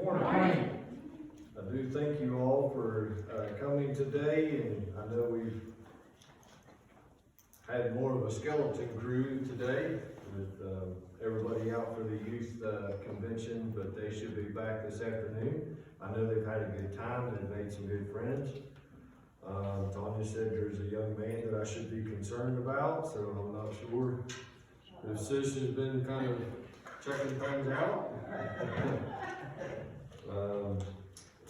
Morning. I do thank you all for coming today, and I know we've had more of a skeleton crew today with everybody out for the youth convention, but they should be back this afternoon. I know they've had a good time, they've made some good friends. Tanya said there's a young man that I should be concerned about, so I'm not sure. The sister's been kind of checking things out.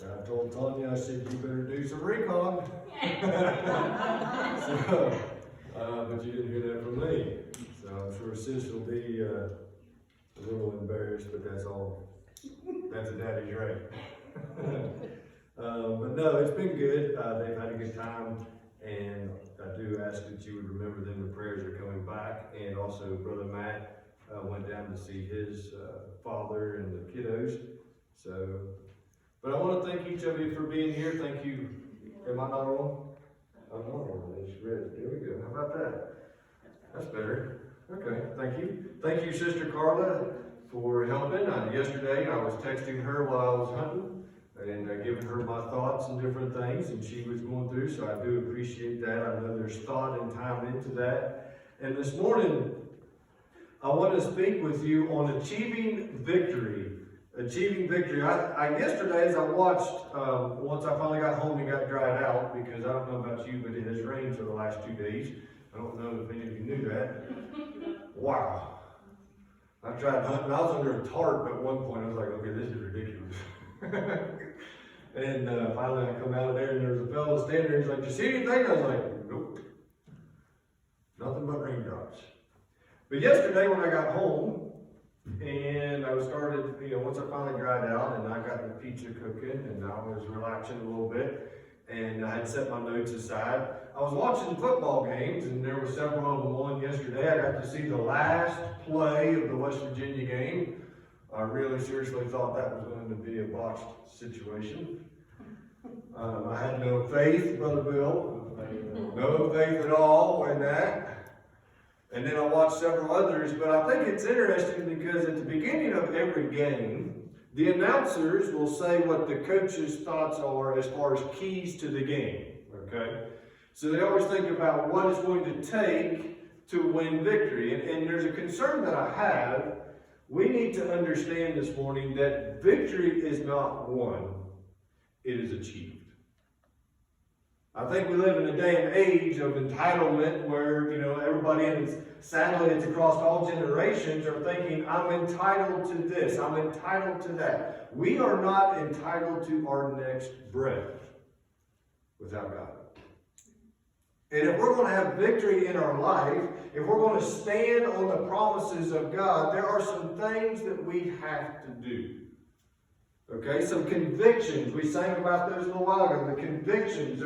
I told Tanya, I said, you better do some recon. So, but you didn't hear that from me. So I'm sure sis will be a little embarrassed, but that's all. That's a daddy's right. But no, it's been good. They've had a good time, and I do ask that you would remember them. The prayers are coming back, and also Brother Matt went down to see his father and the kiddos. So, but I want to thank each of you for being here. Thank you. Am I not on? I'm not on. It's red. There we go. How about that? That's better. Okay. Thank you. Thank you, Sister Carla, for helping. Yesterday, I was texting her while I was hunting and giving her my thoughts and different things, and she was going through, so I do appreciate that. I know there's thought and time into that. And this morning, I want to speak with you on achieving victory. Achieving victory. Yesterday, as I watched, once I finally got home and got dried out, because I don't know about you, but it has rained for the last 2 days. I don't know if any of you knew that. Wow. I tried hunting. I was under a tarp at one point. I was like, okay, this is ridiculous. And finally I come out of there and there's a fellow standing there. He's like, "Do you see anything?" I was like, "Nope. Nothing but raindrops." But yesterday when I got home, and I started, once I finally dried out and I got the pizza cooking and I was relaxing a little bit and I had set my notes aside, I was watching football games and there were several of them on yesterday. I got to see the last play of the West Virginia game. I really seriously thought that was going to be a botched situation. I had no faith, Brother Bill, no faith at all in that. And then I watched several others, but I think it's interesting because at the beginning of every game, the announcers will say what the coach's thoughts are as far as keys to the game, okay? So they always think about what it's going to take to win victory. And there's a concern that I have. We need to understand this morning that victory is not won, it is achieved. I think we live in a day and age of entitlement where, everybody, and sadly it's across all generations, are thinking, I'm entitled to this, I'm entitled to that. We are not entitled to our next breath without God. And if we're going to have victory in our life, if we're going to stand on the promises of God, there are some things that we have to do. Okay, some convictions. We sang about those a little while ago. The convictions.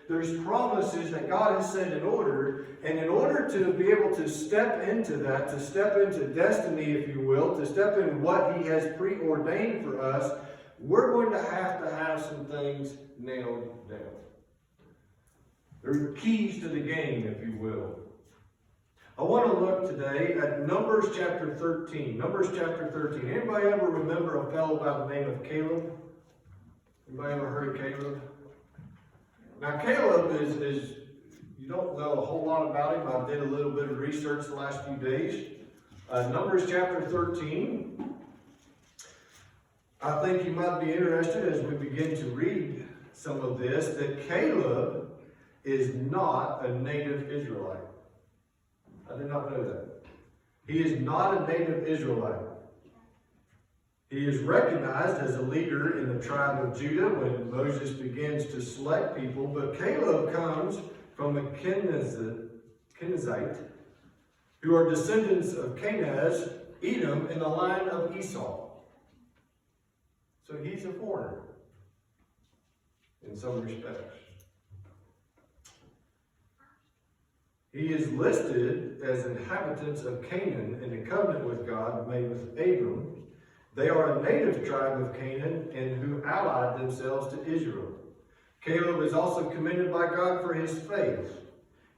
There's promises that God has set in order. And in order to be able to step into that, to step into destiny, if you will, to step in what He has preordained for us, we're going to have some things nailed down. There are keys to the game, if you will. I want to look today at Numbers chapter 13. Numbers chapter 13. Anybody ever remember a fellow by the name of Caleb? Anybody ever heard of Caleb? Now Caleb is you don't know a whole lot about him. I did a little bit of research the last few days. Numbers chapter 13. I think you might be interested as we begin to read some of this, that Caleb is not a native Israelite. I did not know that. He is not a native Israelite. He is recognized as a leader in the tribe of Judah when Moses begins to select people, but Caleb comes from the Kenizzite, who are descendants of Kenaz, Edom, in the line of Esau. So he's a foreigner in some respects. He is listed as inhabitants of Canaan in a covenant with God made with Abram. They are a native tribe of Canaan and who allied themselves to Israel. Caleb is also commended by God for his faith.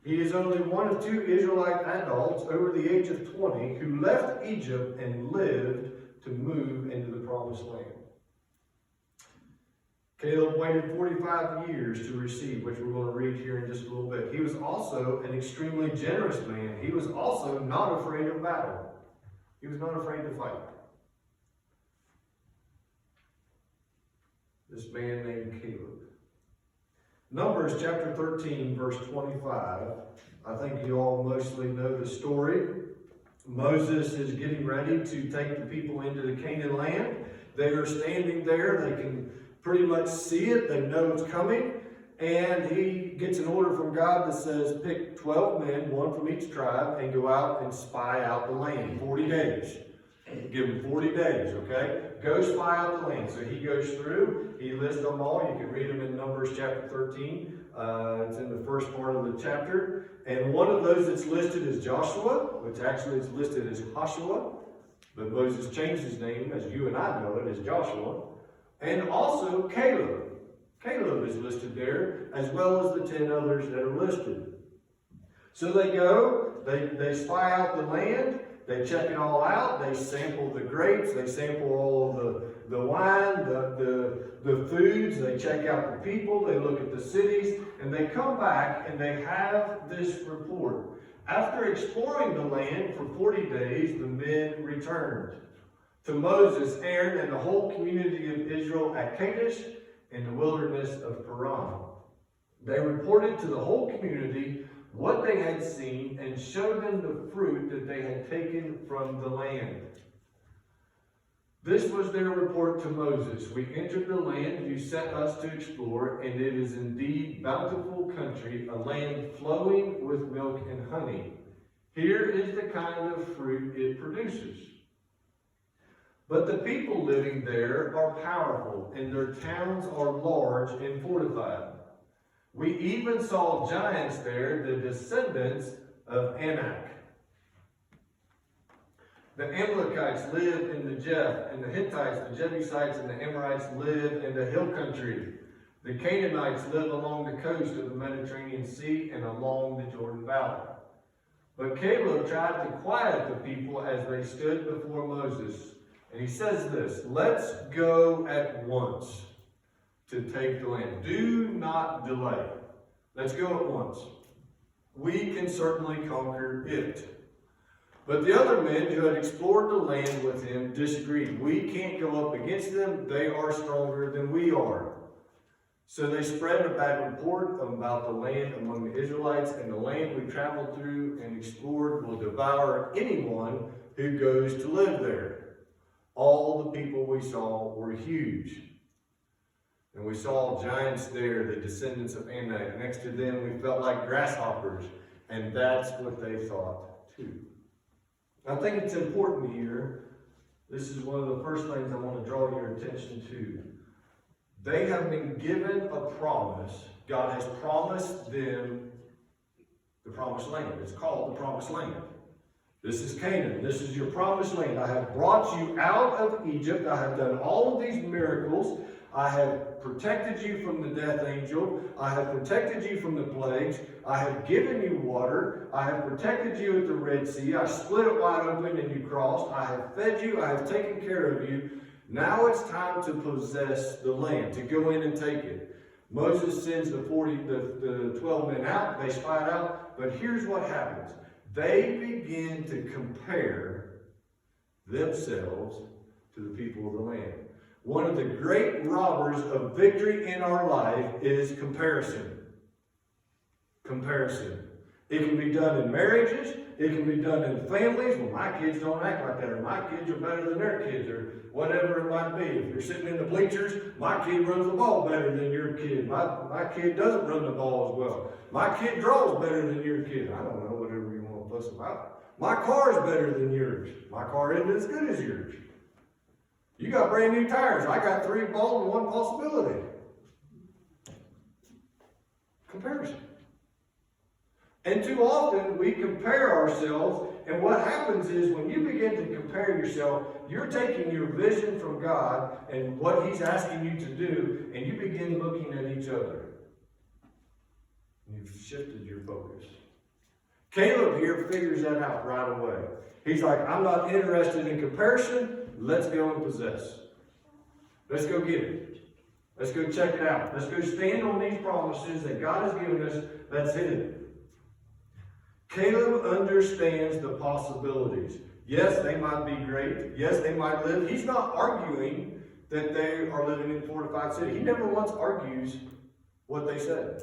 He is only one of 2 Israelite adults over the age of 20 who left Egypt and lived to move into the promised land. Caleb waited 45 years to receive, which we're going to read here in just a little bit. He was also an extremely generous man. He was also not afraid of battle. He was not afraid to fight. This man named Caleb. Numbers chapter 13, verse 25. I think you all mostly know the story. Moses is getting ready to take the people into the Canaan land. They are standing there. They can pretty much see it. They know it's coming. And he gets an order from God that says, pick 12 men, one from each tribe, and go out and spy out the land. 40 days. Give him 40 days, okay? Go spy out the land. So he goes through. He lists them all. You can read them in Numbers chapter 13. It's in the first part of the chapter. And one of those that's listed is Joshua, which actually is listed as Hoshua. But Moses changed his name, as you and I know it, as Joshua. And also Caleb. Caleb is listed there, as well as the 10 others that are listed. So they go, they spy out the land, they check it all out, they sample the grapes, they sample all of the wine, the foods, they check out the people, they look at the cities, and they come back and they have this report. After exploring the land for 40 days, the men returned to Moses, Aaron, and the whole community of Israel at Kadesh in the wilderness of Paran. They reported to the whole community what they had seen and showed them the fruit that they had taken from the land. This was their report to Moses. We entered the land you sent us to explore, and it is indeed bountiful country, a land flowing with milk and honey. Here is the kind of fruit it produces. But the people living there are powerful, and their towns are large and fortified. We even saw giants there, the descendants of Anak. The Amalekites live in the Jeph, and the Hittites, the Jebusites, and the Amorites live in the hill country. The Canaanites live along the coast of the Mediterranean Sea and along the Jordan Valley. But Caleb tried to quiet the people as they stood before Moses. And he says this, let's go at once to take the land. Do not delay. Let's go at once. We can certainly conquer it. But the other men who had explored the land with him disagreed. We can't go up against them. They are stronger than we are. So they spread a bad report about the land among the Israelites, and the land we traveled through and explored will devour anyone who goes to live there. All the people we saw were huge. And we saw giants there, the descendants of Anak. Next to them, we felt like grasshoppers. And that's what they thought, too. I think it's important here. This is one of the first things I want to draw your attention to. They have been given a promise. God has promised them the promised land. It's called the promised land. This is Canaan. This is your promised land. I have brought you out of Egypt. I have done all of these miracles. I have protected you from the death angel. I have protected you from the plagues. I have given you water. I have protected you at the Red Sea. I split it wide open and you crossed. I have fed you. I have taken care of you. Now it's time to possess the land, to go in and take it. Moses sends the 12 men out. They spy it out. But here's what happens. They begin to compare themselves to the people of the land. One of the great robbers of victory in our life is comparison. Comparison. It can be done in marriages. It can be done in families. Well, my kids don't act like that, or my kids are better than their kids, or whatever it might be. If you're sitting in the bleachers, my kid runs the ball better than your kid. My kid doesn't run the ball as well. My kid draws better than your kid. I don't know, whatever you want to fuss about. My car is better than yours. My car isn't as good as yours. You got brand new tires. I got 3 balls and 1 possibility. Comparison. And too often we compare ourselves, and what happens is when you begin to compare yourself, you're taking your vision from God and what He's asking you to do, and you begin looking at each other. You've shifted your focus. Caleb here figures that out right away. He's like, I'm not interested in comparison. Let's go and possess. Let's go get it. Let's go check it out. Let's go stand on these promises that God has given us that's hidden. Caleb understands the possibilities. Yes, they might be great. Yes, they might live. He's not arguing that they are living in a fortified city. He never once argues what they said.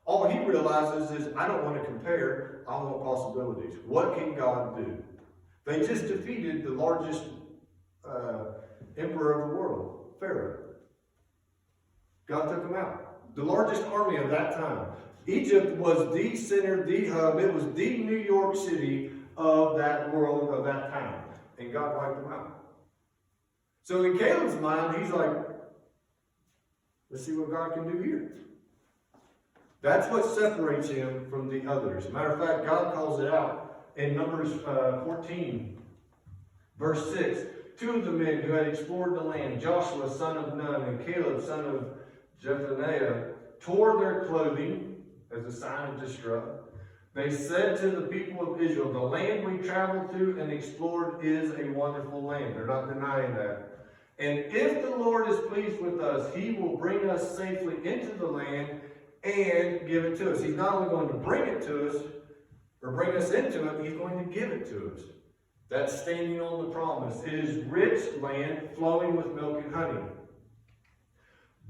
All he realizes is, I don't want to compare. I want possibilities. What can God do? They just defeated the largest emperor of the world, Pharaoh. God took them out. The largest army of that time. Egypt was the center, the hub. It was the New York City of that world, of that time. And God wiped them out. So in Caleb's mind, he's like, let's see what God can do here. That's what separates him from the others. Matter of fact, God calls it out in Numbers 14, verse 6. Two of the men who had explored the land, Joshua son of Nun and Caleb son of Jephunneh, tore their clothing as a sign of distrust. They said to the people of Israel, the land we traveled through and explored is a wonderful land. They're not denying that. And if the Lord is pleased with us, he will bring us safely into the land and give it to us. He's not only going to bring it to us, or bring us into it, he's going to give it to us. That's standing on the promise. It is rich land flowing with milk and honey.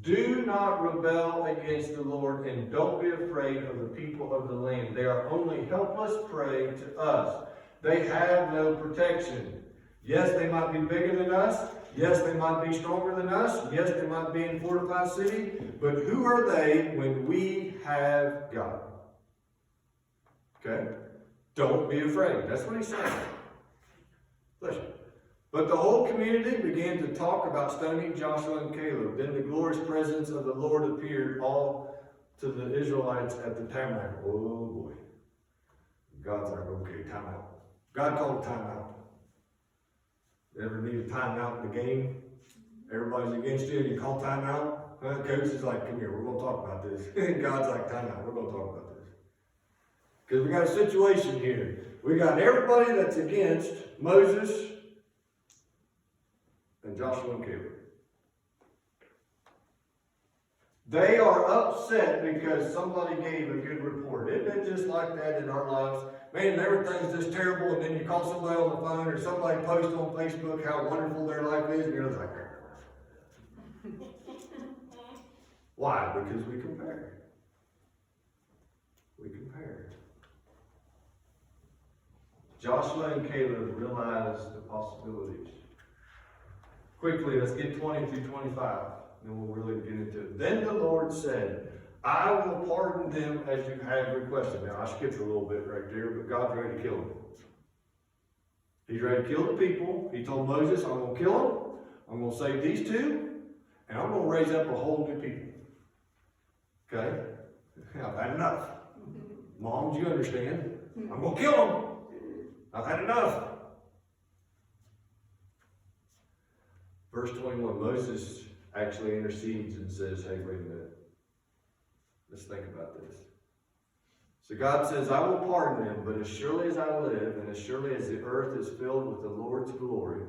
Do not rebel against the Lord, and don't be afraid of the people of the land. They are only helpless prey to us. They have no protection. Yes, they might be bigger than us. Yes, they might be stronger than us. Yes, they might be in a fortified city. But who are they when we have God? Okay? Don't be afraid. That's what he's saying. Listen. But the whole community began to talk about stoning Joshua and Caleb. Then the glorious presence of the Lord appeared all to the Israelites at the tabernacle. Oh boy. God's like, okay, time out. God called a timeout. Ever need a timeout in the game? Everybody's against you and you call timeout? Coach is like, come here, we're going to talk about this. God's like, timeout, we're going to talk about this. Because we got a situation here. We got everybody that's against Moses and Joshua and Caleb. They are upset because somebody gave a good report. Isn't it just like that in our lives? Man, everything's just terrible, and then you call somebody on the phone or somebody posts on Facebook how wonderful their life is, and you're just like, why? Because we compare. We compare. Joshua and Caleb realized the possibilities. Quickly, let's get 20 through 25, and then we'll really get into it. Then the Lord said, I will pardon them as you have requested. Now, I skipped a little bit right there, but God's ready to kill them. He's ready to kill the people. He told Moses, I'm going to kill them. I'm going to save these two, and I'm going to raise up a whole new people. Okay? I've had enough. Moms, you understand. I'm going to kill them. I've had enough. Verse 21, Moses actually intercedes and says, hey, wait a minute. Let's think about this. So God says, I will pardon them, but as surely as I live, and as surely as the earth is filled with the Lord's glory,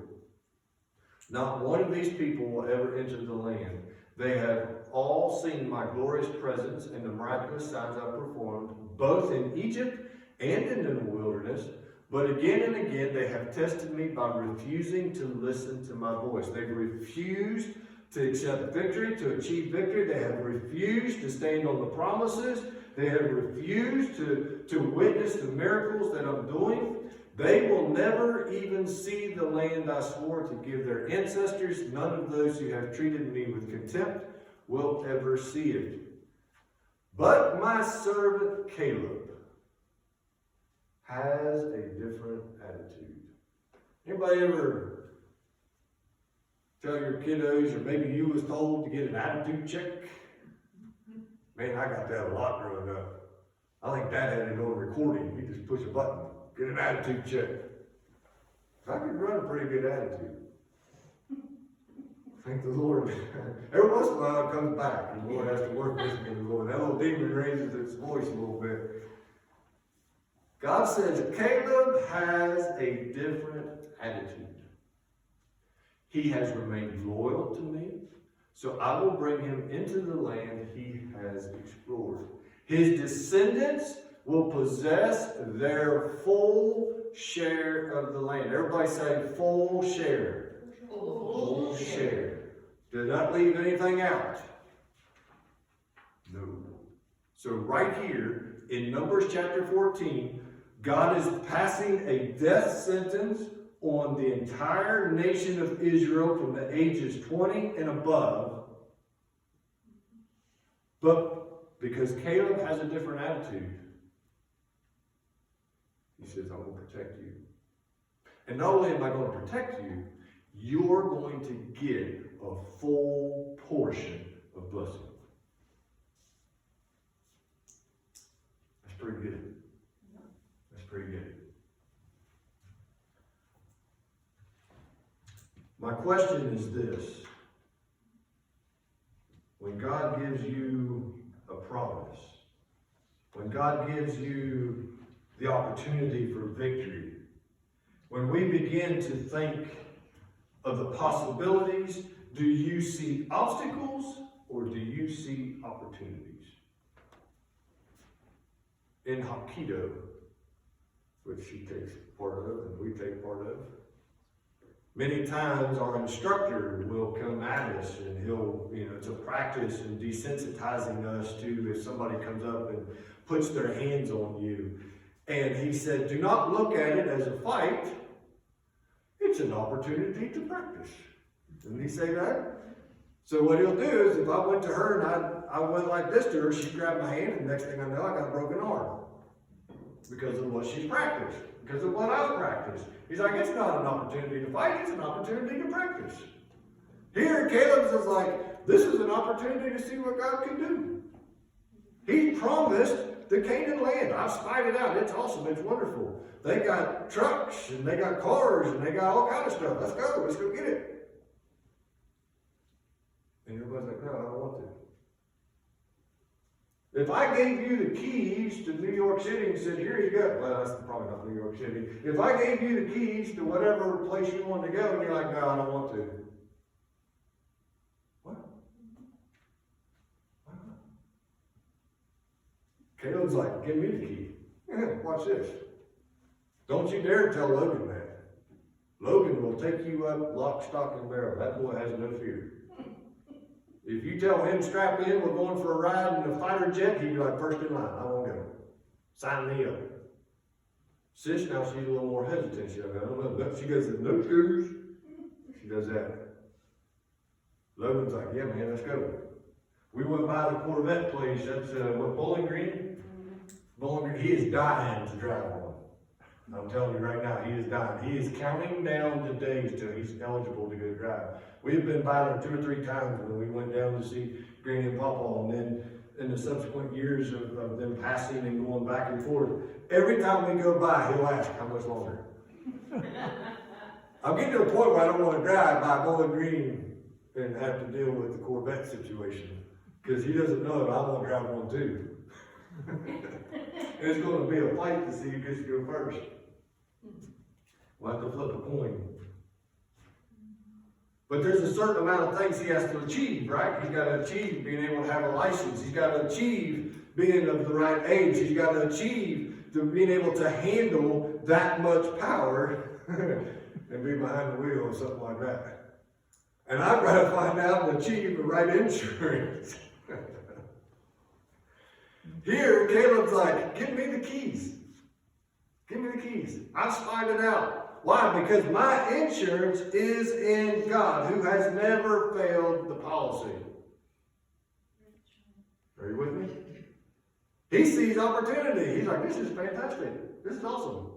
not one of these people will ever enter the land. They have all seen my glorious presence and the miraculous signs I performed, both in Egypt and in the wilderness. But again and again, they have tested me by refusing to listen to my voice. They've refused to accept victory, to achieve victory. They have refused to stand on the promises. They have refused to witness the miracles that I'm doing. They will never even see the land I swore to give their ancestors. None of those who have treated me with contempt will ever see it. But my servant Caleb has a different attitude. Anybody ever tell your kiddos, or maybe you was told to get an attitude check? Man, I got that a lot growing up. I think Dad had it on recording. You just push a button, get an attitude check. I could run a pretty good attitude. Thank the Lord. Every once in a while it comes back. The Lord has to work with me. The Lord. That little demon raises its voice a little bit. God says, Caleb has a different attitude. He has remained loyal to me. So I will bring him into the land he has explored. His descendants will possess their full share of the land. Everybody say full share. Full share. Did not leave anything out. No. So right here in Numbers chapter 14, God is passing a death sentence on the entire nation of Israel from the ages 20 and above. But because Caleb has a different attitude, he says, I will protect you. And not only am I going to protect you, you're going to get a full portion of blessing. That's pretty good. That's pretty good. My question is this. When God gives you a promise, when God gives you the opportunity for victory, when we begin to think of the possibilities, do you see obstacles or do you see opportunities? In Hapkido, which she takes part of and we take part of, many times our instructor will come at us and he'll, it's a practice in desensitizing us to if somebody comes up and puts their hands on you. And he said, do not look at it as a fight. It's an opportunity to practice. Didn't he say that? So what he'll do is if I went to her and I went like this to her, she grabbed my hand and next thing I know I got a broken arm. Because of what she's practiced. Because of what I've practiced. He's like, it's not an opportunity to fight, it's an opportunity to practice. Here, Caleb's is like, this is an opportunity to see what God can do. He promised the Canaan land. I've spied it out. It's awesome. It's wonderful. They got trucks and they got cars and they got all kinds of stuff. Let's go. Let's go get it. And everybody's like, no, I don't want to. If I gave you the keys to New York City and said, here you go. Well, that's probably not New York City. If I gave you the keys to whatever place you want to go and you're like, no, I don't want to. What? Why not? Caleb's like, give me the key. Watch this. Don't you dare tell Logan that. Logan will take you up lock, stock, and barrel. That boy has no fear. If you tell him strap in, we're going for a ride in a fighter jet, he'd be like, first in line, I won't go. Sign me up. Sis, now she's a little more hesitant. She's like, I don't know. But she goes, no shoes. She does that. Logan's like, yeah, man, let's go. We went by the Corvette place. That's what, Bowling Green? Bowling Green. He is dying to drive one. I'm telling you right now, he is dying. He is counting down the days till he's eligible to go drive. We've been by there 2 or 3 times when we went down to see Granny and Papa, and then in the subsequent years of them passing and going back and forth. Every time we go by, he'll ask, how much longer? I'm getting to the point where I don't want to drive by Bowling Green and have to deal with the Corvette situation. Because he doesn't know that I want to drive one too. It's going to be a fight to see who gets to go first. We'll have to flip a coin. But there's a certain amount of things he has to achieve, right? He's got to achieve being able to have a license. He's got to achieve being of the right age. He's got to achieve being able to handle that much power and be behind the wheel or something like that. And I've got to find out and achieve the right insurance. Here, Caleb's like, give me the keys. Give me the keys. I've spied it out. Why? Because my insurance is in God, who has never failed the policy. Are you with me? He sees opportunity. He's like, this is fantastic. This is awesome.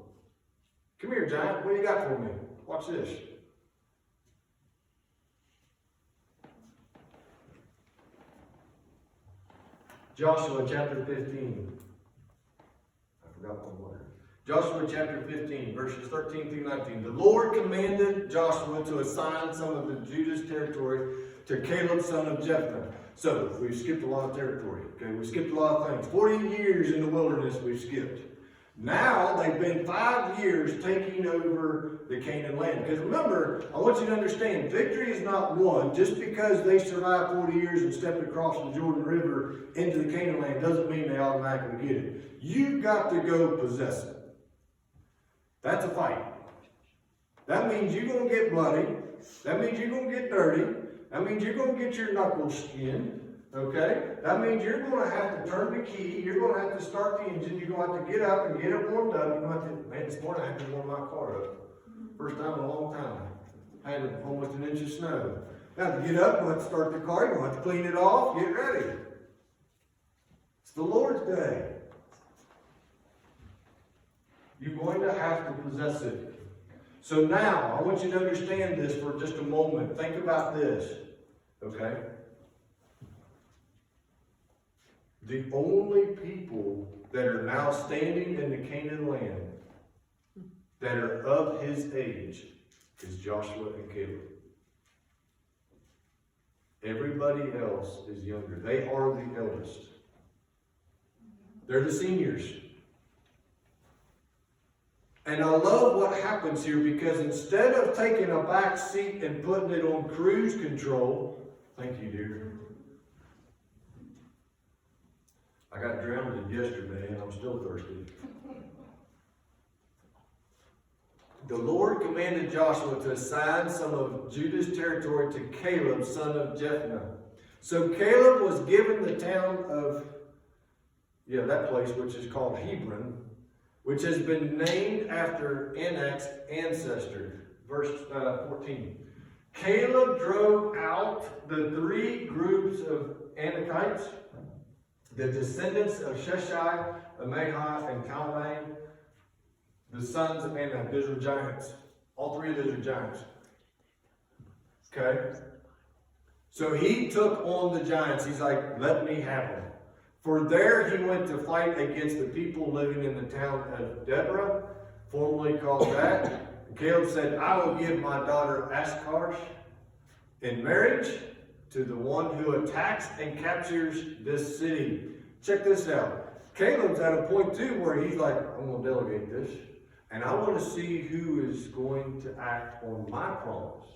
Come here, Giant. What do you got for me? Watch this. Joshua chapter 15. I forgot one word. Joshua chapter 15, verses 13 through 19. The Lord commanded Joshua to assign some of the Judah's territory to Caleb, son of Jephthah. So, we've skipped a lot of territory. Okay, we skipped a lot of things. 40 years in the wilderness we've skipped. Now they've been 5 years taking over the Canaan land. Because remember, I want you to understand, victory is not won just because they survived 40 years and stepped across the Jordan River into the Canaan land doesn't mean they automatically get it. You've got to go possess it. That's a fight. That means you're going to get bloody. That means you're going to get dirty. That means you're going to get your knuckles skinned. Okay? That means you're going to have to turn the key. You're going to have to start the engine. You're going to have to get up and get it warmed up. You're going to have to, man, this morning I had to warm my car up. First time in a long time. I had almost an inch of snow. I have to get up. You're going to have to start the car. You're going to have to clean it off. Get ready. It's the Lord's day. You're going to have to possess it. So now, I want you to understand this for just a moment. Think about this. Okay? The only people that are now standing in the Canaan land that are of his age is Joshua and Caleb. Everybody else is younger. They are the eldest. They're the seniors. And I love what happens here because instead of taking a back seat and putting it on cruise control, thank you, dear. I got drowned yesterday and I'm still thirsty. The Lord commanded Joshua to assign some of Judah's territory to Caleb, son of Jephunneh. So Caleb was given the town of, that place which is called Hebron, which has been named after Anak's ancestor. Verse 14. Caleb drove out the 3 groups of Anakites, the descendants of Sheshai, Amahai, and Talmai, the sons of Anak. Those are giants. All 3 of those are giants. Okay? So he took on the giants. He's like, let me have them. For there he went to fight against the people living in the town of Deborah, formerly called that. And Caleb said, I will give my daughter Askarsh in marriage to the one who attacks and captures this city. Check this out. Caleb's at a point too where he's like, I'm going to delegate this. And I want to see who is going to act on my promise.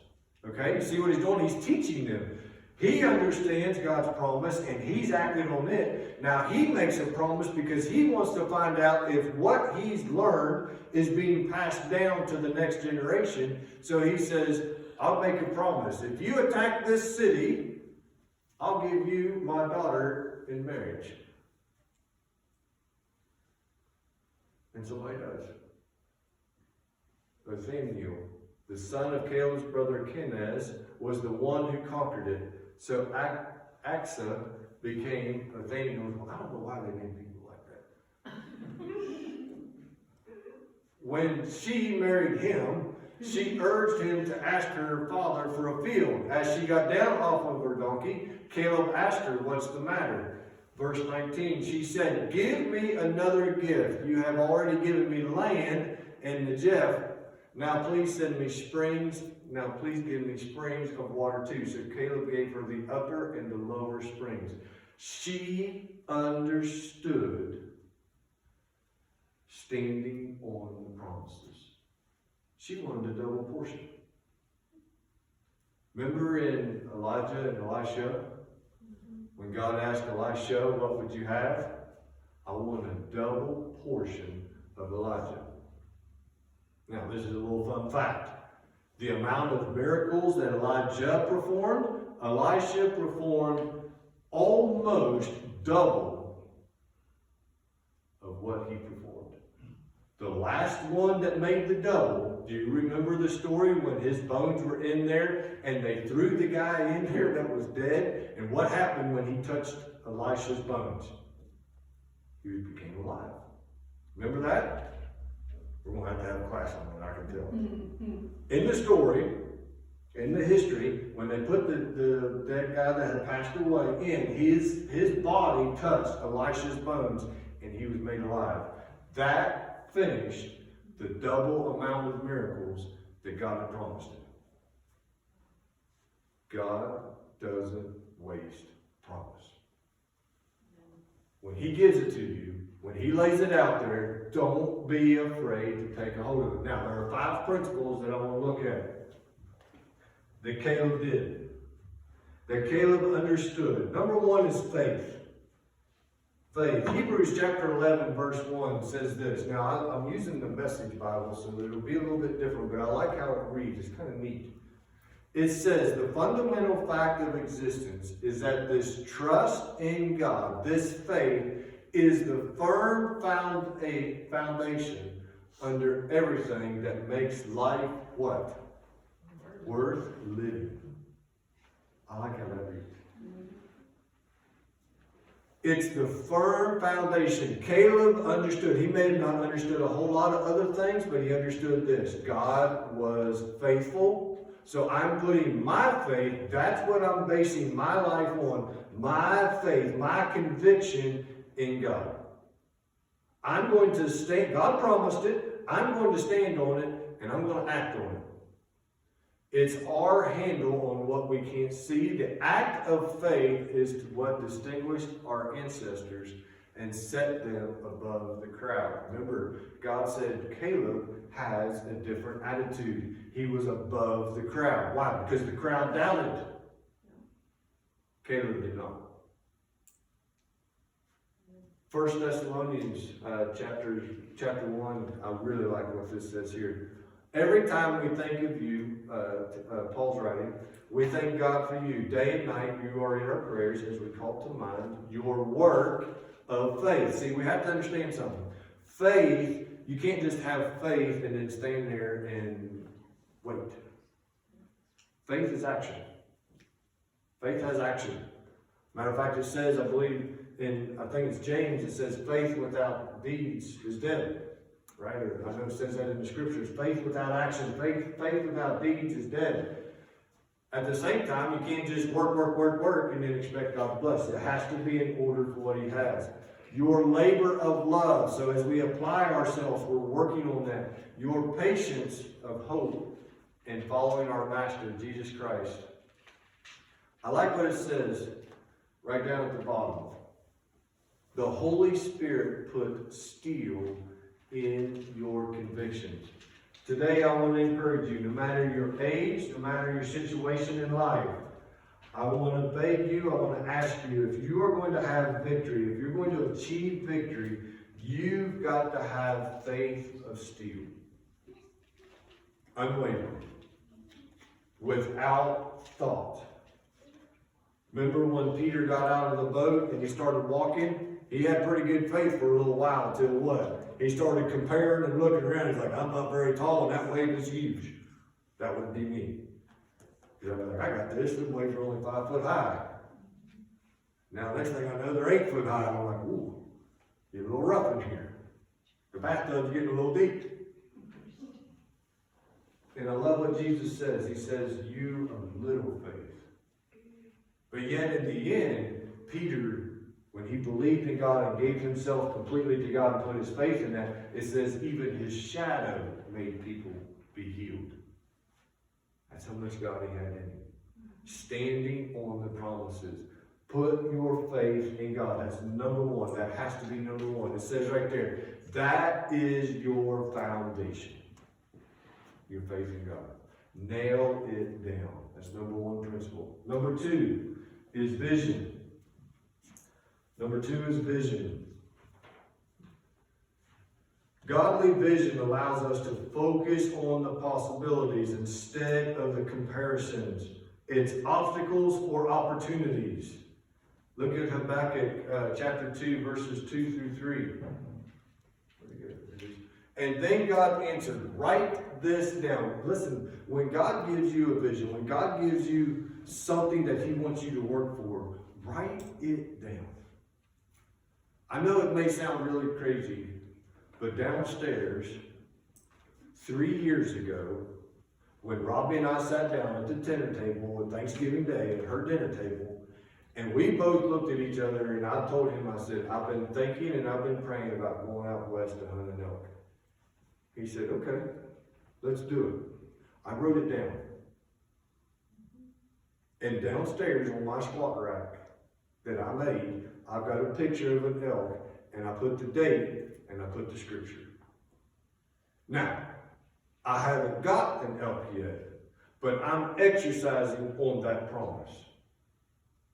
Okay? You see what he's doing? He's teaching them. He understands God's promise and he's acting on it. Now he makes a promise because he wants to find out if what he's learned is being passed down to the next generation. So he says, I'll make a promise. If you attack this city, I'll give you my daughter in marriage. And so he does. Nathaniel, the son of Caleb's brother Kenaz, was the one who conquered it. So Asa became Nathaniel. I don't know why they name people like that. When she married him, she urged him to ask her father for a field. As she got down off of her donkey, Caleb asked her, what's the matter? Verse 19, she said, give me another gift. You have already given me land and Negev. Now please send me springs. Now please give me springs of water too. So Caleb gave her the upper and the lower springs. She understood standing on the promises. She wanted a double portion. Remember in Elijah and Elisha? When God asked Elisha, what would you have? I want a double portion of Elijah. Now, this is a little fun fact. The amount of miracles that Elijah performed, Elisha performed almost double of what he performed. The last one that made the double, do you remember the story when his bones were in there and they threw the guy in there that was dead? And what happened when he touched Elisha's bones? He became alive. Remember that? We're going to have a class on that, I can tell. In the story, in the history, when they put the dead guy that had passed away in, his body touched Elisha's bones and he was made alive. That finished the double amount of miracles that God had promised him. God doesn't waste promise. When he gives it to you, When he lays it out there, don't be afraid to take a hold of it. Now, there are 5 principles that I want to look at that Caleb did, that Caleb understood. Number 1 is faith. Faith. Hebrews chapter 11 verse 1 says this. Now, I'm using the Message Bible, so it'll be a little bit different, but I like how it reads. It's kind of neat. It says, the fundamental fact of existence is that this trust in God, this faith, is the firm foundation under everything that makes life what? Worth living. I like how that reads. It's the firm foundation. Caleb understood. He may have not understood a whole lot of other things, but he understood this. God was faithful. So I'm putting my faith, that's what I'm basing my life on. My faith, my conviction in God. I'm going to stand. God promised it. I'm going to stand on it, and I'm going to act on it. It's our handle on what we can't see. The act of faith is what distinguished our ancestors and set them above the crowd. Remember, God said Caleb has a different attitude. He was above the crowd. Why? Because the crowd doubted. Caleb did not. 1 Thessalonians chapter 1, I really like what this says here. Every time we think of you, Paul's writing, we thank God for you. Day and night you are in our prayers as we call to mind your work of faith. See, we have to understand something. Faith, you can't just have faith and then stand there and wait. Faith is action. Faith has action. Matter of fact, it says, I believe, I think it's James, it says faith without deeds is dead. Right? Or I know it says that in the scriptures. Faith without action, faith without deeds is dead. At the same time, you can't just work, and then expect God to bless. It has to be in order for what he has. Your labor of love. So as we apply ourselves, we're working on that. Your patience of hope and following our Master, Jesus Christ. I like what it says right down at the bottom. The Holy Spirit put steel in your convictions. Today I want to encourage you, no matter your age, no matter your situation in life, I want to beg you, I want to ask you, if you are going to have victory, if you're going to achieve victory, you've got to have faith of steel. Unwavering. Without thought. Remember when Peter got out of the boat and he started walking? He had pretty good faith for a little while until what? He started comparing and looking around. He's like, I'm not very tall and that wave is huge. That wouldn't be me. Because I'm like, I got this. Them waves are only 5 foot high. Now, next thing I know, they're 8 foot high. And I'm like, ooh, get a little rough in here. The bathtub's getting a little deep. And I love what Jesus says. He says, you of little faith. But yet in the end, Peter, when he believed in God and gave himself completely to God and put his faith in that, it says even his shadow made people be healed. That's how much God he had in him. Standing on the promises. Put your faith in God. That's number 1. That has to be number 1. It says right there, that is your foundation. Your faith in God. Nail it down. That's number 1 principle. Number 2 is vision. Number 2 is vision. Godly vision allows us to focus on the possibilities instead of the comparisons. It's obstacles or opportunities. Look at Habakkuk chapter 2, verses 2 through 3. And then God answered, write this down. Listen, when God gives you a vision, when God gives you something that he wants you to work for, write it down. I know it may sound really crazy, but downstairs, 3 years ago, when Robbie and I sat down at the dinner table on Thanksgiving Day at her dinner table, and we both looked at each other, and I told him, I said, I've been thinking and I've been praying about going out west to hunt an elk. He said, okay, let's do it. I wrote it down. And downstairs on my squat rack that I made, I've got a picture of an elk, and I put the date, and I put the scripture. Now, I haven't got an elk yet, but I'm exercising on that promise.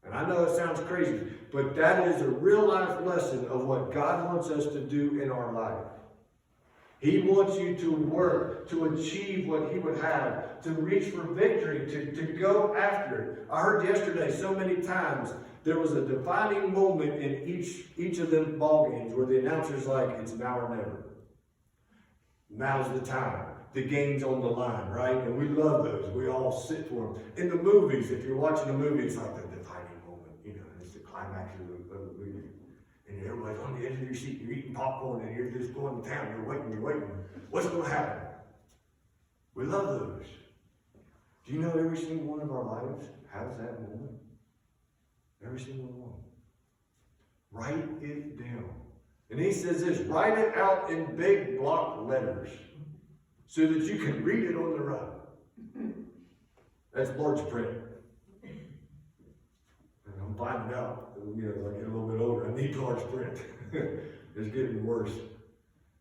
And I know it sounds crazy, but that is a real life lesson of what God wants us to do in our life. He wants you to work, to achieve what He would have, to reach for victory, to go after it. I heard yesterday so many times there was a defining moment in each of them ball games where the announcer's like, it's now or never. Now's the time. The game's on the line, right? And we love those. We all sit for them. In the movies, if you're watching a movie, it's like the defining moment. You know, it's the climax of the movie. And everybody's on the edge of your seat. You're eating popcorn and you're just going to town. You're waiting. What's going to happen? We love those. Do you know every single one of our lives has that moment? Every single one. Write it down. And he says this, write it out in big block letters so that you can read it on the run. That's large print. And I'm finding out, you know, as I get a little bit older, I need large print. It's getting worse.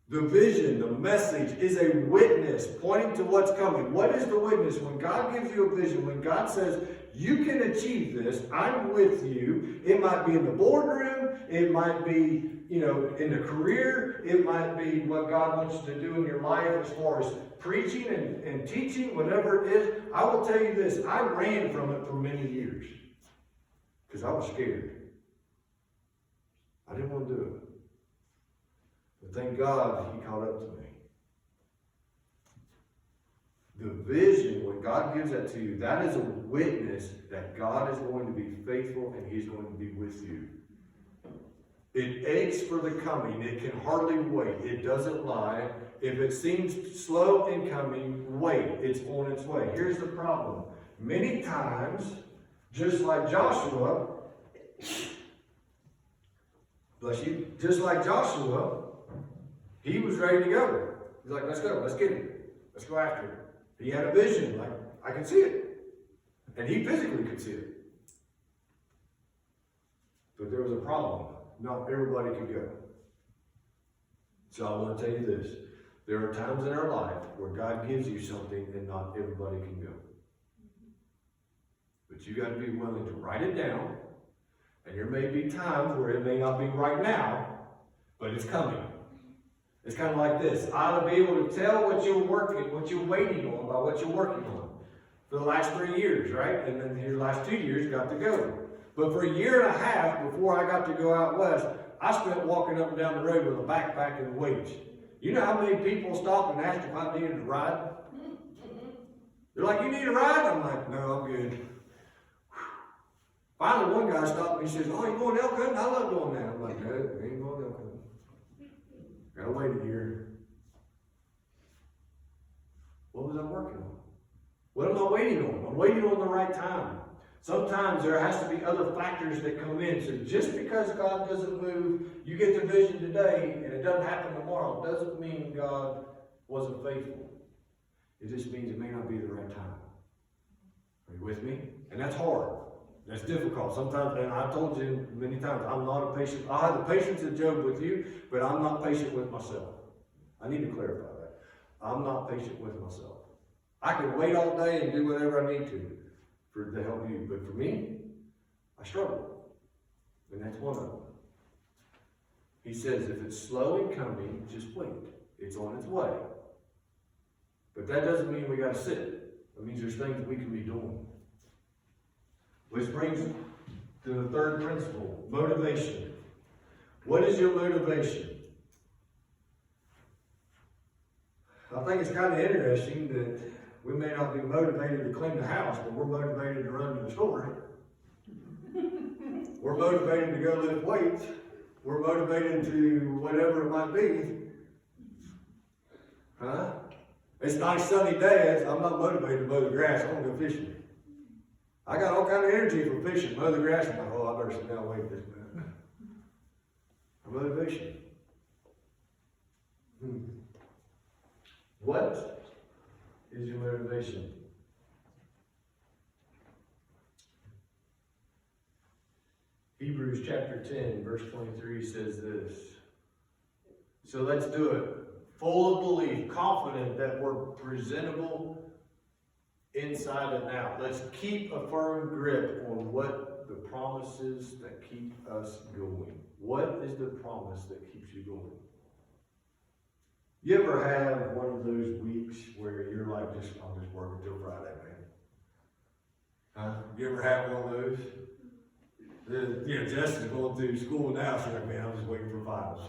The vision, the message is a witness pointing to what's coming. What is the witness? When God gives you a vision, when God says, you can achieve this, I'm with you. It might be in the boardroom. It might be, you know, in a career. It might be what God wants you to do in your life as far as preaching and teaching, whatever it is. I will tell you this, I ran from it for many years because I was scared. I didn't want to do it. But thank God He caught up to me. The vision, when God gives that to you, that is a witness that God is going to be faithful and He's going to be with you. It aches for the coming. It can hardly wait. It doesn't lie. If it seems slow in coming, wait. It's on its way. Here's the problem. Many times, just like Joshua, bless you, just like Joshua, he was ready to go. He's like, let's go. Let's get it. Let's go after it. He had a vision, like, I can see it. And he physically could see it. But there was a problem. Not everybody could go. So I want to tell you this. There are times in our life where God gives you something and not everybody can go. But you got to be willing to write it down. And there may be times where it may not be right now, but it's coming. It's kind of like this. I ought to be able to tell what you're waiting on by what you're working on. For the last 3 years, right? And then your last 2 years got to go. But for a year and a half before I got to go out west, I spent walking up and down the road with a backpack and weights. You know how many people stopped and asked if I needed a ride? They're like, you need a ride? I'm like, no, I'm good. Finally, one guy stopped and he says, oh, you going elk hunting? I love doing that. I'm like, no, I ain't going elk hunting. Gotta wait a year. What was I working on? What am I waiting on? I'm waiting on the right time. Sometimes there has to be other factors that come in. So just because God doesn't move, you get the vision today and it doesn't happen tomorrow, doesn't mean God wasn't faithful. It just means it may not be the right time. Are you with me? And that's hard. That's difficult. Sometimes, and I've told you many times, I'm not a patient. I have the patience of Job with you, but I'm not patient with myself. I need to clarify that. I'm not patient with myself. I can wait all day and do whatever I need to help you. But for me, I struggle. And that's one of them. He says, if it's slow in coming, just wait. It's on its way. But that doesn't mean we got to sit. That means there's things that we can be doing. Which brings to the third principle, motivation. What is your motivation? I think it's kind of interesting that we may not be motivated to clean the house, but we're motivated to run to the store. We're motivated to go lift weights. We're motivated to whatever it might be. Huh? It's a nice sunny day. I'm not motivated to mow the grass. I want to go fishing. I got all kind of energy for fishing. Mow the grass. I'm like, oh, I better sit down and wait this minute. Motivation. What is your motivation? Hebrews chapter 10, verse 23 says this. So let's do it. Full of belief, confident that we're presentable inside and out. Let's keep a firm grip on what the promises that keep us going. What is the promise that keeps you going? You ever have one of those weeks where you're like, I'm just working till Friday, man? Huh? You ever have one of those? Justin's going through school now, so like, man, I'm just waiting for finals.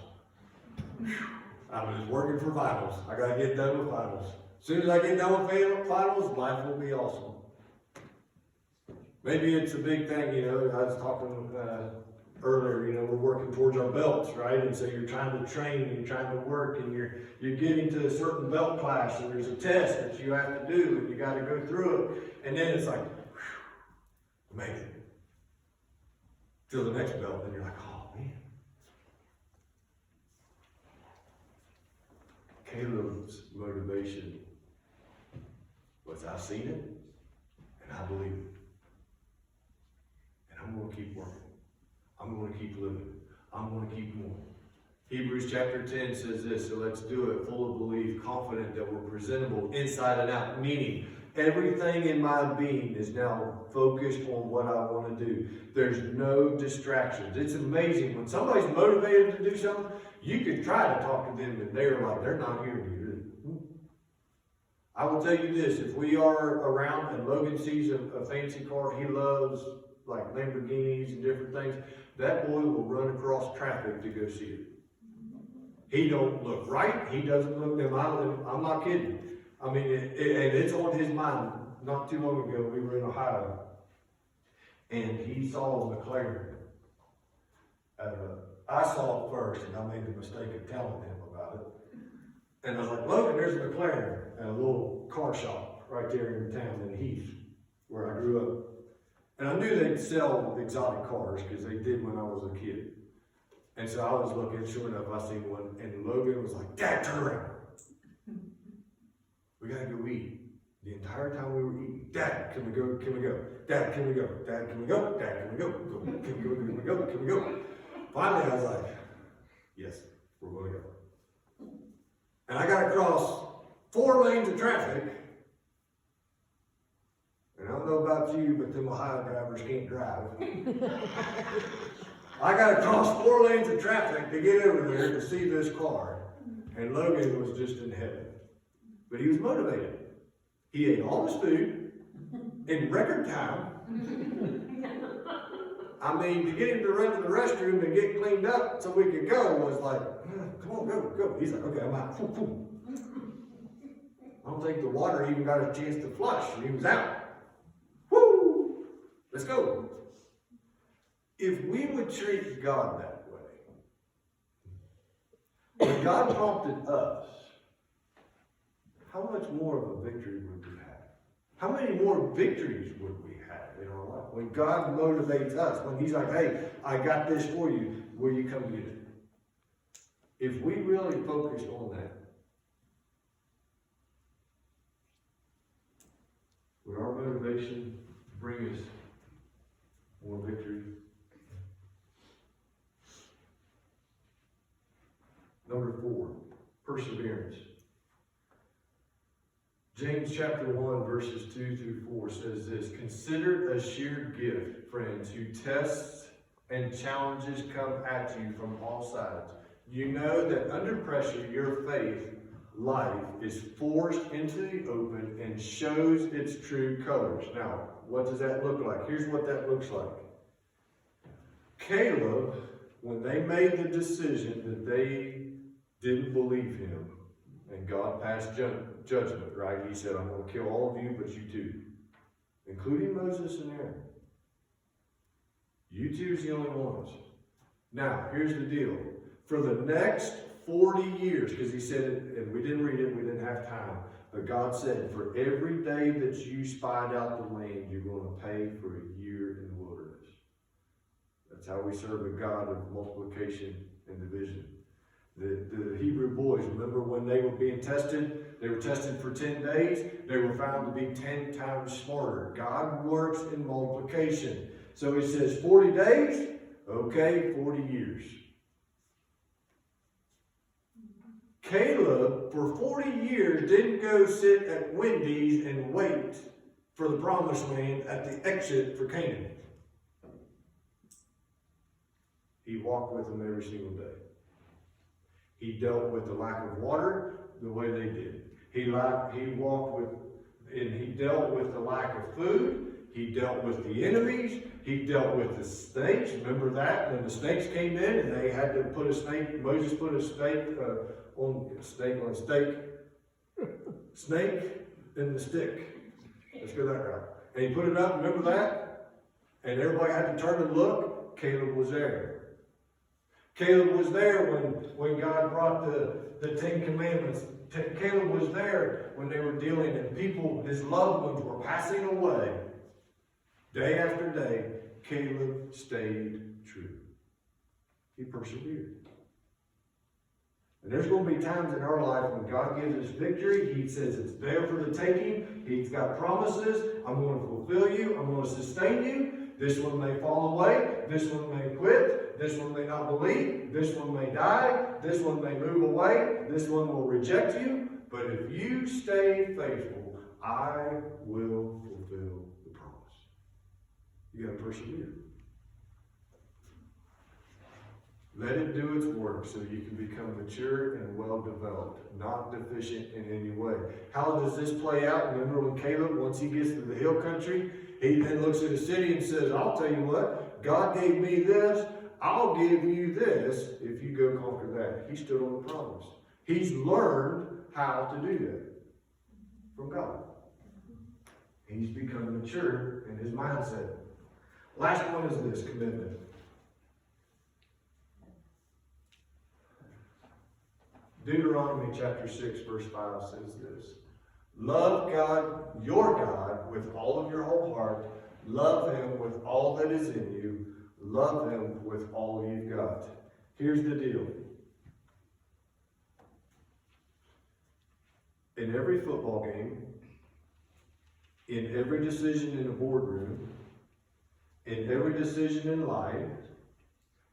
I'm just working for finals. I gotta get done with finals. As soon as I get done with finals, life will be awesome. Maybe it's a big thing, I was talking earlier, we're working towards our belts, right? And so you're trying to train, and you're trying to work, and you're getting to a certain belt class, and there's a test that you have to do, and you got to go through it. And then it's like, whew, made it. Till the next belt, and you're like, oh man. Caleb's motivation was, I've seen it, and I believe it. And I'm going to keep working. I'm going to keep living. I'm going to keep moving. Hebrews chapter 10 says this, so let's do it, full of belief, confident that we're presentable inside and out, meaning everything in my being is now focused on what I want to do. There's no distractions. It's amazing. When somebody's motivated to do something, you can try to talk to them and they're not hearing you. I will tell you this, if we are around and Logan sees a fancy car he loves, like Lamborghinis and different things, that boy will run across traffic to go see it. He don't look right. He doesn't look them. I'm not kidding. I mean, and it's on his mind. Not too long ago, we were in Ohio, and he saw a McLaren. I saw it first, and I made the mistake of telling him about it. And I was like, Logan, there's a McLaren at a little car shop right there in town in Heath, where I grew up. And I knew they'd sell exotic cars because they did when I was a kid. And so I was looking, sure enough, I seen one, and Logan was like, Dad, turn around. We gotta go eat. The entire time we were eating, Dad, can we go? Can we go? Dad, can we go? Dad, can we go? Dad, can we go? Can we go? Can we go? Can we go? Finally, I was like, yes, we're gonna go. And I got across 4 lanes of traffic. And I don't know about you, but them Ohio drivers can't drive. I got across 4 lanes of traffic to get over there to see this car. And Logan was just in heaven. But he was motivated. He ate all his food in record time. I mean, to get him to run to the restroom and get cleaned up so we could go was like, come on, go. He's like, okay, I'm out. I don't think the water even got a chance to flush, and he was out. Woo! Let's go. If we would treat God that way, when God prompted us, how much more of a victory would we have? How many more victories would we have in our life? When God motivates us, when He's like, hey, I got this for you, will you come get it? If we really focus on that, would our motivation bring us more victory? Number 4, perseverance. James chapter 1, verses 2 through 4 says this, consider a sheer gift, friends, who tests and challenges come at you from all sides. You know that under pressure, your faith life is forced into the open and shows its true colors. Now, what does that look like? Here's what that looks like. Caleb, when they made the decision that they didn't believe him, and God passed judgment, right? He said, I'm going to kill all of you, but you too, including Moses and Aaron. You two's the only ones. Now, here's the deal. For the next 40 years, because he said it, and we didn't read it, we didn't have time, but God said, for every day that you spied out the land, you're going to pay for a year in the wilderness. That's how we serve a God of multiplication and division. The Hebrew boys, remember when they were being tested? They were tested for 10 days. They were found to be 10 times smarter. God works in multiplication. So he says 40 days, okay, 40 years. Caleb, for 40 years, didn't go sit at Wendy's and wait for the promised land at the exit for Canaan. He walked with them every single day. He dealt with the lack of water the way they did. He walked with, and he dealt with the lack of food. He dealt with the enemies. He dealt with the snakes. Remember that? When the snakes came in and they had to put a snake, Moses put a snake on a snake in the stick. Let's go that route. And he put it up, remember that? And everybody had to turn and look. Caleb was there. Caleb was there when God brought the Ten Commandments. Caleb was there when they were dealing and people, his loved ones, were passing away. Day after day, Caleb stayed true. He persevered. And there's going to be times in our life when God gives us victory. He says it's there for the taking. He's got promises. I'm going to fulfill you. I'm going to sustain you. This one may fall away. This one may quit. This one may not believe. This one may die. This one may move away. This one will reject you. But if you stay faithful, I will fulfill the promise. You got to persevere. Let it do its work so you can become mature and well-developed, not deficient in any way. How does this play out? Remember when Caleb, once he gets to the hill country, he then looks at the city and says, I'll tell you what, God gave me this, I'll give you this if you go conquer that. He stood on the promise. He's learned how to do that from God. He's become mature in his mindset. Last one is this, commitment. Deuteronomy chapter 6 verse 5 says this. Love God, your God, with all of your whole heart. Love him with all that is in you. Love him with all you've got. Here's the deal. In every football game, in every decision in a boardroom, in every decision in life,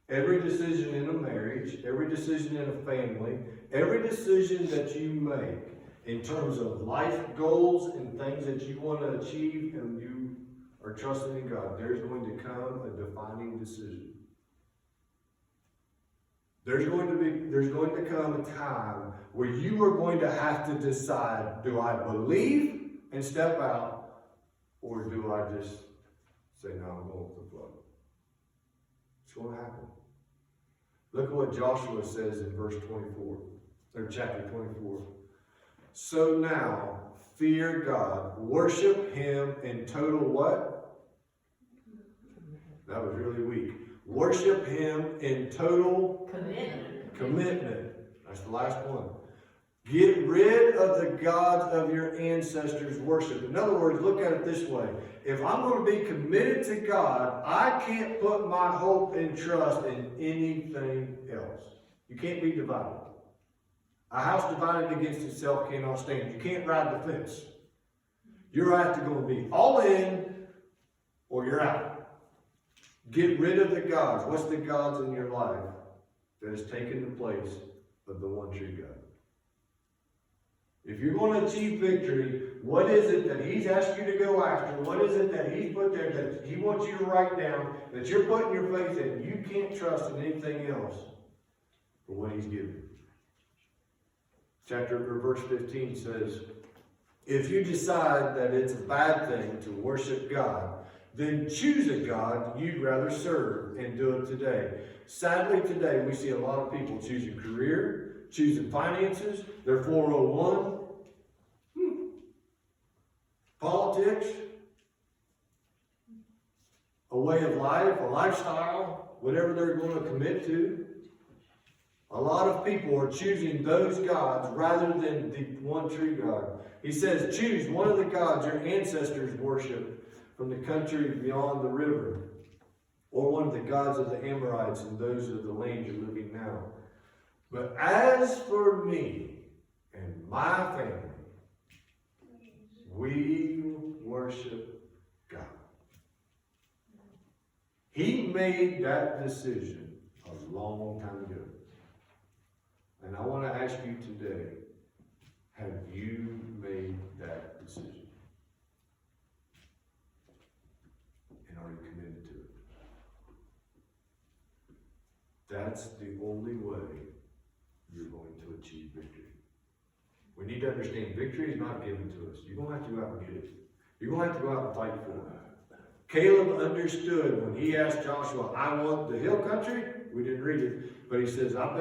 every decision in a marriage, every decision in a family, every decision that you make in terms of life goals and things that you want to achieve and you are trusting in God, there's going to come a defining decision. There's going to come a time where you are going to have to decide, do I believe and step out, or do I just say, no, I'm going with the flow? It's going to happen. Look at what Joshua says in verse 24, or chapter 24. So now, fear God, worship him in total what? That was really weak. Worship him in total commitment. That's the last one. Get rid of the gods of your ancestors' worship. In other words, look at it this way. If I'm going to be committed to God, I can't put my hope and trust in anything else. You can't be divided. A house divided against itself cannot stand. You can't ride the fence. You're either going to be all in or you're out. Get rid of the gods. What's the gods in your life that has taken the place of the one true God? If you're going to achieve victory, what is it that he's asked you to go after? What is it that he's put there that he wants you to write down, that you're putting your faith in? You can't trust in anything else for what he's given. Verse 15 says, if you decide that it's a bad thing to worship God, then choose a God you'd rather serve and do it today. Sadly, today we see a lot of people choosing career, choosing finances, their 401, politics, a way of life, a lifestyle, whatever they're going to commit to. A lot of people are choosing those gods rather than the one true God. He says, choose one of the gods your ancestors worshiped from the country beyond the river, or one of the gods of the Amorites and those of the land you're living now. But as for me and my family, we worship God. He made that decision a long time ago. And I want to ask you today, have you made that decision? And are you committed to it? That's the only way you're going to achieve victory. We need to understand victory is not given to us. You're going to have to go out and get it. You're going to have to go out and fight for it. Caleb understood when he asked Joshua, I want the hill country. We didn't read it, but he says, I'm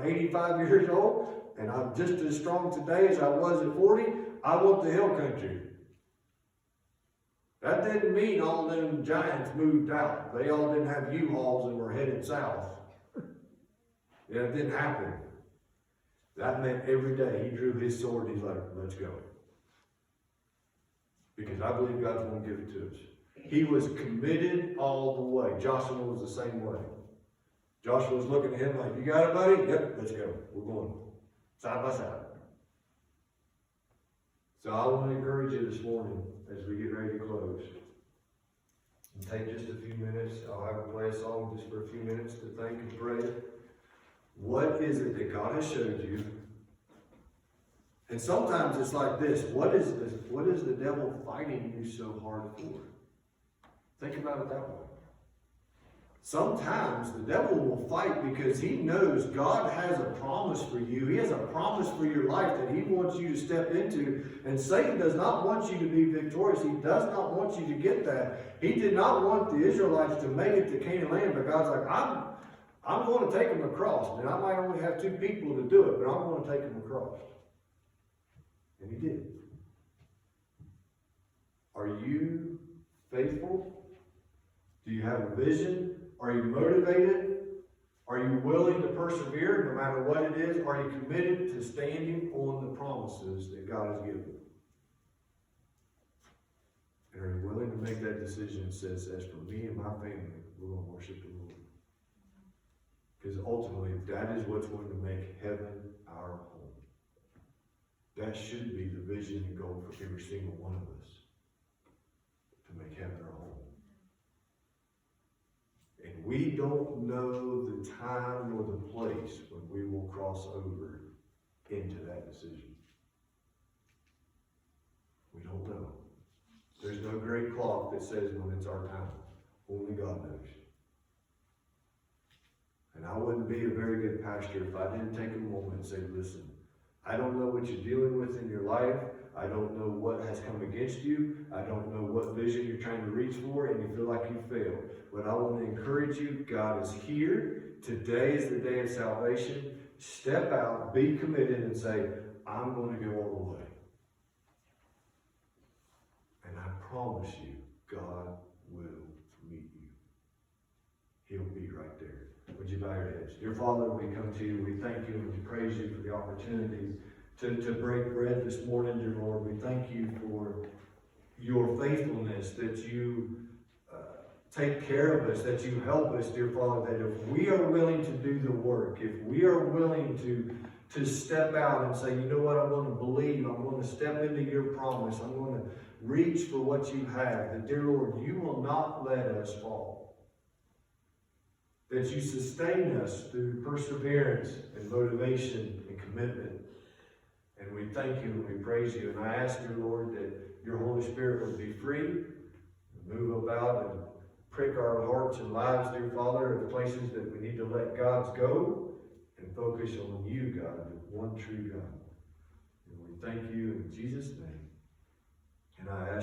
85 years old, and I'm just as strong today as I was at 40. I want the hill country. That didn't mean all them giants moved out. They all didn't have U-Hauls and were headed south. Yeah, it didn't happen. That meant every day he drew his sword and he's like, let's go. Because I believe God's going to give it to us. He was committed all the way. Joshua was the same way. Joshua was looking at him like, you got it, buddy? Yep, let's go. We're going side by side. So I want to encourage you this morning as we get ready to close. And take just a few minutes. I'll have to play a song just for a few minutes to thank and pray. What is it that God has showed you? And sometimes it's like this. What is the devil fighting you so hard for? Think about it that way. Sometimes the devil will fight because he knows God has a promise for you. He has a promise for your life that he wants you to step into. And Satan does not want you to be victorious. He does not want you to get that. He did not want the Israelites to make it to Canaan land, but God's like, I'm going to take them across. And I might only have 2 people to do it, but I'm going to take them across. And he did. Are you faithful? Do you have a vision? Are you motivated? Are you willing to persevere no matter what it is? Are you committed to standing on the promises that God has given? And are you willing to make that decision that says, as for me and my family, we're going to worship the Lord? Because ultimately, that is what's going to make heaven our home. That should be the vision and goal for every single one of us. To make heaven our home. And we don't know the time or the place when we will cross over into that decision. We don't know. There's no great clock that says when it's our time. Only God knows. And I wouldn't be a very good pastor if I didn't take a moment and say, listen, I don't know what you're dealing with in your life. I don't know what has come against you. I don't know what vision you're trying to reach for and you feel like you failed. But I want to encourage you, God is here. Today is the day of salvation. Step out, be committed, and say, I'm going to go all the way. And I promise you, God will meet you. He'll be right there. Would you bow your heads? Dear Father, we come to you. We thank you and we praise you for the opportunity to break bread this morning, dear Lord. We thank you for your faithfulness, that you take care of us, that you help us, dear Father, that if we are willing to do the work, if we are willing to step out and say, you know what, I'm going to believe, I'm going to step into your promise, I'm going to reach for what you have, that, dear Lord, you will not let us fall. That you sustain us through perseverance and motivation and commitment. And we thank you and we praise you. And I ask you, Lord, that your Holy Spirit would be free, move about and prick our hearts and lives, dear Father, at the places that we need to let God's go and focus on you, God, the one true God. And we thank you in Jesus' name. And I ask